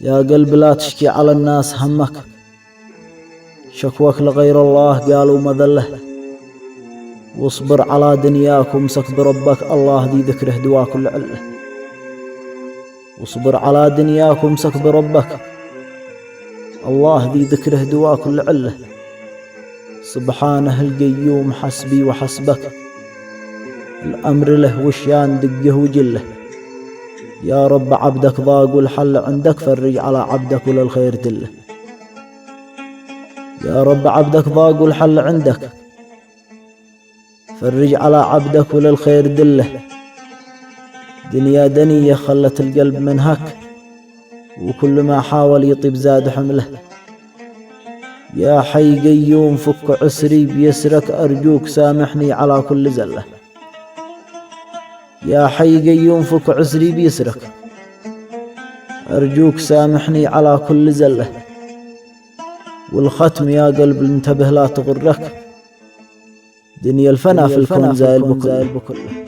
يا قلب لا تشكي على الناس همك، شكوك لغير الله قالوا مذله. واصبر على دنياك وامسك بربك، الله ذي ذكره دوا كل عله. واصبر على دنياك وامسك بربك، الله ذي ذكره دوا كل عله. سبحانه القيوم حسبي وحسبك، الأمر له وشيان دقه وجله. يا رب عبدك ضاق والحل عندك، فرج على عبدك وللخير دله. يا رب عبدك ضاق والحل عندك، فرج على عبدك وللخير دله. دنيا دنية خلت القلب منهك، وكل ما حاول يطيب زاد حمله. يا حي قيوم فك عسري بيسرك، أرجوك سامحني على كل زلة. يا حي قيوم فك عسري بيسرك، أرجوك سامحني على كل زلة. والختم يا قلب انتبه لا تغرك، دنيا الفنا في الكون زايل بكله.